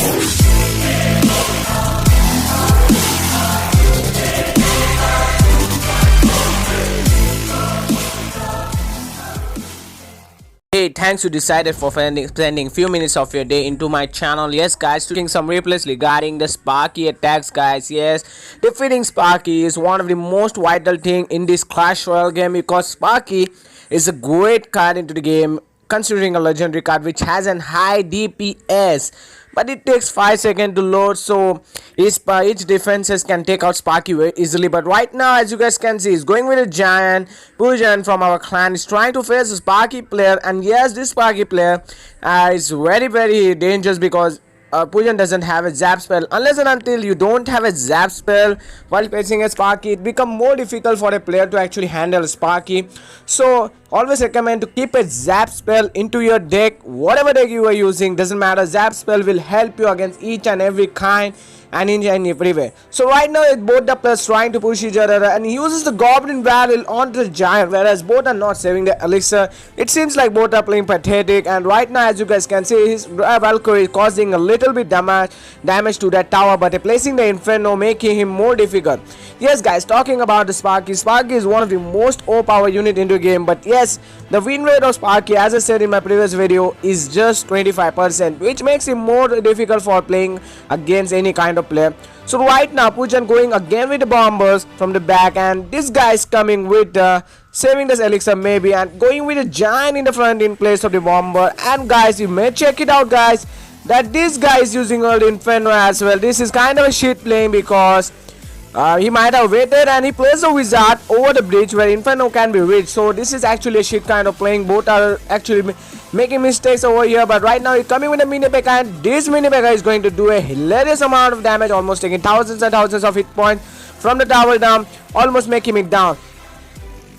Hey, thanks you decided for spending few minutes of your day into my channel. Yes guys, doing some replays regarding the Sparky attacks guys. Yes, defeating Sparky is one of the most vital thing in this Clash Royale game, because Sparky is a great card into the game, considering a legendary card which has an high DPS, but it takes 5 seconds to load, so each defenses can take out Sparky very easily. But right now, as you guys can see, he's going with a giant. Pujan from our clan is trying to face a Sparky player, and yes, this Sparky player is very dangerous, because Pujan doesn't have a zap spell. Unless and until you don't have a zap spell while facing a Sparky, it becomes more difficult for a player to actually handle a Sparky. So always recommend to keep a zap spell into your deck. Whatever deck you are using, doesn't matter, zap spell will help you against each and every kind and in every way. So right now both the players trying to push each other, and he uses the goblin barrel onto the giant, whereas both are not saving the elixir. It seems like both are playing pathetic, and right now as you guys can see, his Valkyrie is causing a little bit damage to that tower, but placing the inferno making him more difficult. Yes guys, talking about the Sparky is one of the most overpowered unit into the game, but yes, the win rate of Sparky, as I said in my previous video, is just 25%, which makes him more difficult for playing against any kind of player. So right now Pujan going again with the bombers from the back, and this guy is coming with saving this elixir maybe, and going with a giant in the front in place of the bomber. And guys, you may check it out guys, that this guy is using all the inferno as well. This is kind of a shit playing, because he might have waited and he plays a wizard over the bridge where inferno can be reached. So this is actually a shit kind of playing. Both are actually making mistakes over here, but right now he's coming with a mini P.E.K.K.A, and this mini P.E.K.K.A is going to do a hilarious amount of damage, almost taking thousands and thousands of hit points from the tower down, almost making it down.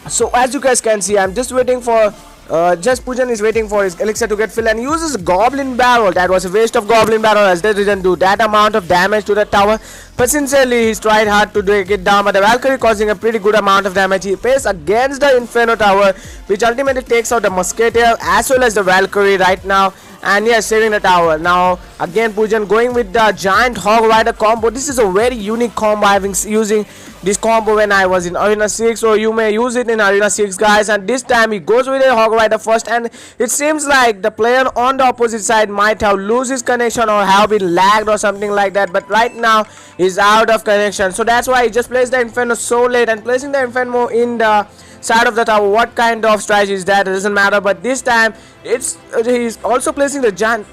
So as you guys can see, I'm just waiting for Pujan is waiting for his elixir to get filled, and uses goblin barrel. That was a waste of goblin barrel, as they didn't do that amount of damage to the tower. But sincerely, he's tried hard to take it down, but the Valkyrie causing a pretty good amount of damage. He plays against the Inferno tower, which ultimately takes out the Musketeer as well as the Valkyrie right now. And yes, saving the tower. Now again Pujan going with the giant hog rider combo. This is a very unique combo. I've been using this combo when I was in Arena 6, so you may use it in Arena 6 guys. And this time he goes with a hog rider first, and it seems like the player on the opposite side might have lost his connection or have been lagged or something like that, but right now he's out of connection, so that's why he just plays the Inferno so late. And placing the Inferno in the side of the tower, what kind of strategy is that? It doesn't matter, but this time he's also placing the giant.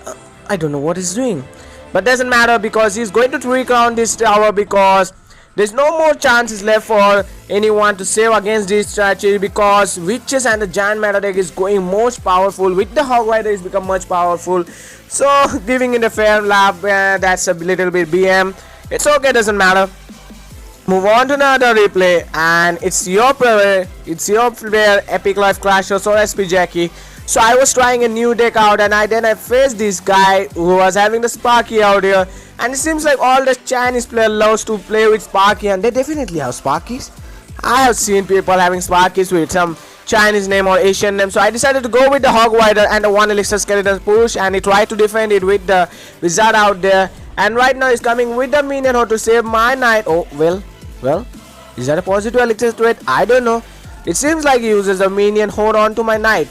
I don't know what he's doing, but doesn't matter, because he's going to recount this tower, because there's no more chances left for anyone to save against this strategy, because witches and the giant meta deck is going most powerful. With the hog rider is become much powerful, so giving it a fair laugh, that's a little bit BM. It's okay, doesn't matter. Move on to another replay, and it's your player Epic Life Crashers or SP Jackie. So I was trying a new deck out, and then I faced this guy who was having the Sparky out here, and it seems like all the Chinese player loves to play with Sparky, and they definitely have Sparkies. I have seen people having Sparkies with some Chinese name or Asian name, so I decided to go with the Hog Rider and the 1 elixir skeleton push, and he tried to defend it with the wizard out there. And right now he's coming with the minion how to save my knight. Oh well, is that a positive elixir threat? I don't know. It seems like he uses the minion hold on to my knight.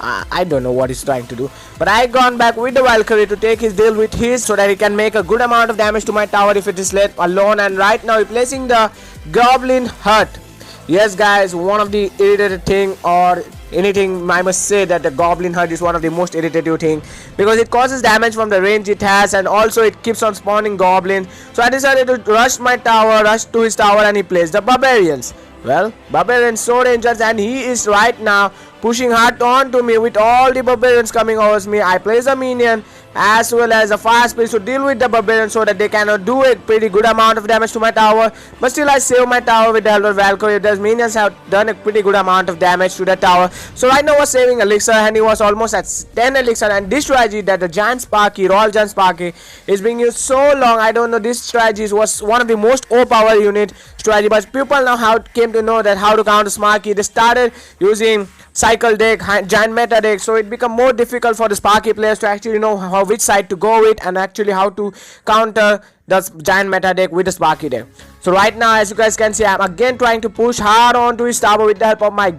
I don't know what he's trying to do, but I gone back with the Valkyrie to take his deal with his, so that he can make a good amount of damage to my tower if it is left alone. And right now he's placing the Goblin Hut. Yes guys, one of the irritated thing, or anything, I must say that the Goblin Hut is one of the most irritative thing, because it causes damage from the range it has, and also it keeps on spawning goblin. So I decided to rush to his tower, and he plays the Barbarians. Well, Barbarian so dangerous, and he is right now pushing hard on to me with all the Barbarians coming over me. I place a minion as well as a fast speed to deal with the Barbarians, so that they cannot do a pretty good amount of damage to my tower. But still I save my tower with the help of Valkyrie. The minions have done a pretty good amount of damage to the tower. So right now I was saving elixir, and he was almost at 10 elixir. And this strategy that the giant Sparky, Royal Giant Sparky, is being used so long, I don't know, this strategy was one of the most overpowered unit strategy, but people now came to know that how to counter Sparky. They started using cycle deck, giant meta deck, so it become more difficult for the Sparky players to actually know which side to go with and actually how to counter the giant meta deck with the Sparky deck. So right now, as you guys can see, I'm again trying to push hard onto his tower with the help of my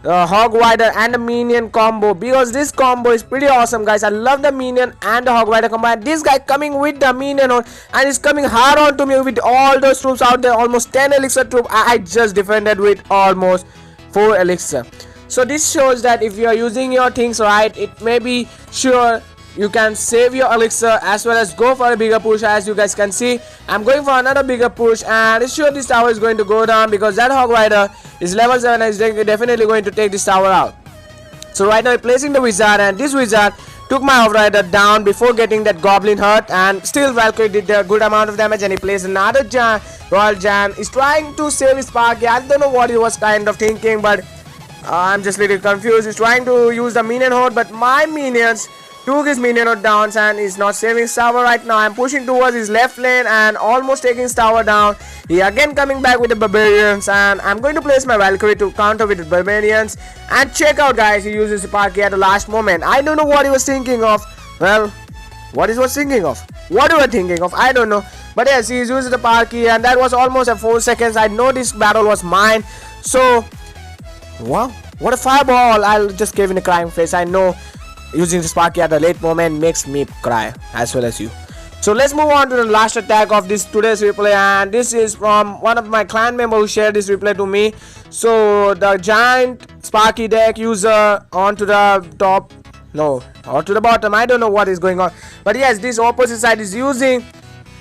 Hog Rider and the minion combo, because this combo is pretty awesome, guys. I love the minion and the Hog Rider combo, and this guy coming with the minion on, and he's coming hard onto me with all those troops out there, almost 10 elixir troop. I just defended with almost 4 elixir. So this shows that if you are using your things right, it may be sure you can save your elixir as well as go for a bigger push. As you guys can see, I'm going for another bigger push, and it's sure this tower is going to go down because that Hog Rider is level 7 and is definitely going to take this tower out. So right now I'm placing the wizard, and this wizard took my Hog Rider down before getting that goblin hurt, and still Valkyrie did a good amount of damage, and he placed another Royal Jan. He's trying to save his Sparky. I don't know what he was kind of thinking, but I'm just a little confused. He's trying to use the minion horde, but my minions took his minion horde down, and he's not saving his tower right now. I'm pushing towards his left lane and almost taking his tower down. He again coming back with the barbarians, and I'm going to place my Valkyrie to counter with the barbarians. And check out, guys, he uses Sparky at the last moment. I don't know what he was thinking of. Well, what he was thinking of? What you were thinking of? I don't know. But yes, he uses the Sparky, and that was almost at 4 seconds. I know this battle was mine. So, wow, what a fireball. I'll just give him a crying face. I know using the Sparky at the late moment makes me cry as well as you. So let's move on to the last attack of this today's replay, and this is from one of my clan members who shared this replay to me. So the giant Sparky deck user onto the top, no, or to the bottom, I don't know what is going on, but yes, this opposite side is using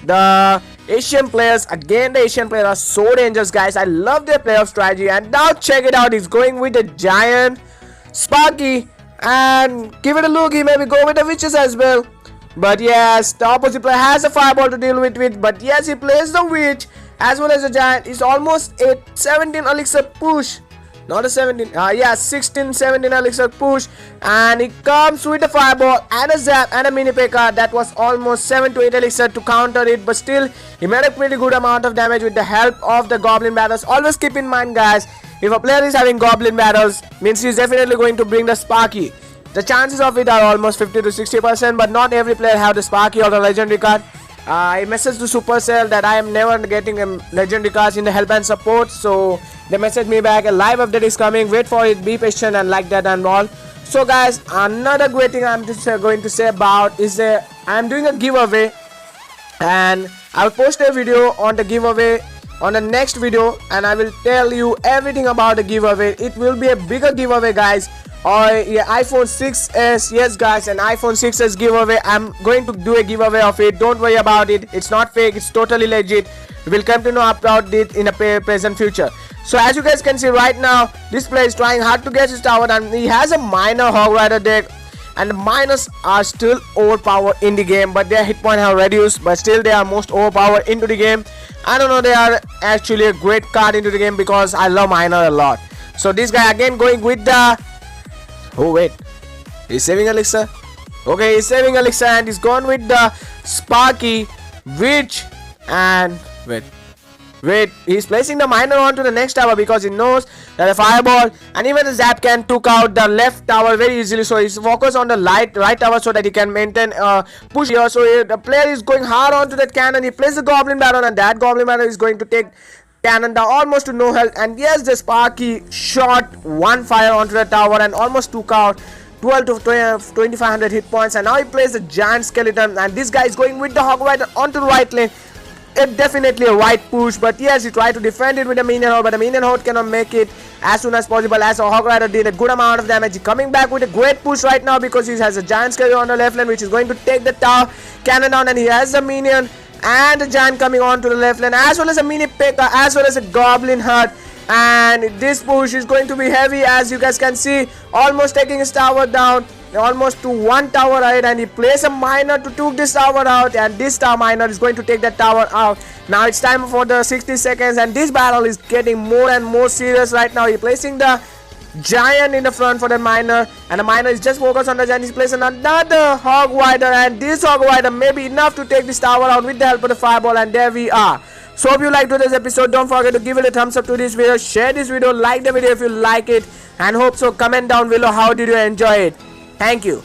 the Asian players. Again, the Asian players are so dangerous, guys. I love their playoff strategy, and now check it out. He's going with the giant Sparky, and give it a look, he maybe go with the witches as well. But yes, the opposite player has a fireball to deal with, but yes, he plays the witch as well as the giant. It's almost a 17 elixir push, not a 17, yeah, 16 17 elixir push, and he comes with a fireball and a zap and a mini P.E.K.K.A. that was almost 7 to 8 elixir to counter it, but still he made a pretty good amount of damage with the help of the goblin battles. Always keep in mind, guys, if a player is having goblin battles, means he's definitely going to bring the Sparky. The chances of it are almost 50 to 60%, but not every player have the Sparky or the legendary card. I messaged to Supercell that I am never getting legendary cards in the help and support, so they messaged me back, a live update is coming, wait for it, be patient and like that and all. So guys, another great thing I'm just going to say about is I'm doing a giveaway, and I'll post a video on the giveaway on the next video, and I will tell you everything about the giveaway. It will be a bigger giveaway, guys, or yeah, iPhone 6s. Yes guys, an iPhone 6s giveaway. I'm going to do a giveaway of it. Don't worry about it, it's not fake, it's totally legit. We will come to know about it in a present future. So as you guys can see right now, this player is trying hard to get his tower, and he has a minor Hog Rider deck, and the miners are still overpowered in the game, but their hit point have reduced, but still they are most overpowered into the game. I don't know, they are actually a great card into the game because I love miner a lot. So this guy again going with the, oh wait, he's saving elixir. Okay, he's saving elixir, and he's gone with the Sparky, which, and wait, he's placing the miner onto the next tower because he knows that a fireball and even the zap can took out the left tower very easily. So he's focused on the right tower so that he can maintain push here. So the player is going hard onto that cannon. He plays the goblin baron, and that goblin baron is going to take cannon down almost to no health. And yes, the Sparky shot one fire onto the tower and almost took out 12 to 2500 hit points. And now he plays the giant skeleton, and this guy is going with the Hog Rider onto the right lane. It definitely a right push, but yes, he tried to defend it with the minion horde, but the minion horde cannot make it as soon as possible, as a Hog Rider did a good amount of damage. He coming back with a great push right now because he has a giant skeleton on the left lane, which is going to take the tower cannon down, and he has the minion and the giant coming on to the left lane, as well as a mini P.E.K.K.A, as well as a goblin hurt. And this push is going to be heavy, as you guys can see, almost taking his tower down, almost to one tower ahead, and he plays a miner to took this tower out, and this tower miner is going to take that tower out. Now it's time for the 60 seconds, and this battle is getting more and more serious right now. He's placing the giant in the front for the miner, and the miner is just focused on the giant. He's placing another Hog Rider, and this Hog Rider may be enough to take this tower out with the help of the fireball, and there we are. So hope you liked today's episode. Don't forget to give it a thumbs up to this video, share this video, like the video if you like it, and hope so. Comment down below how did you enjoy it. Thank you.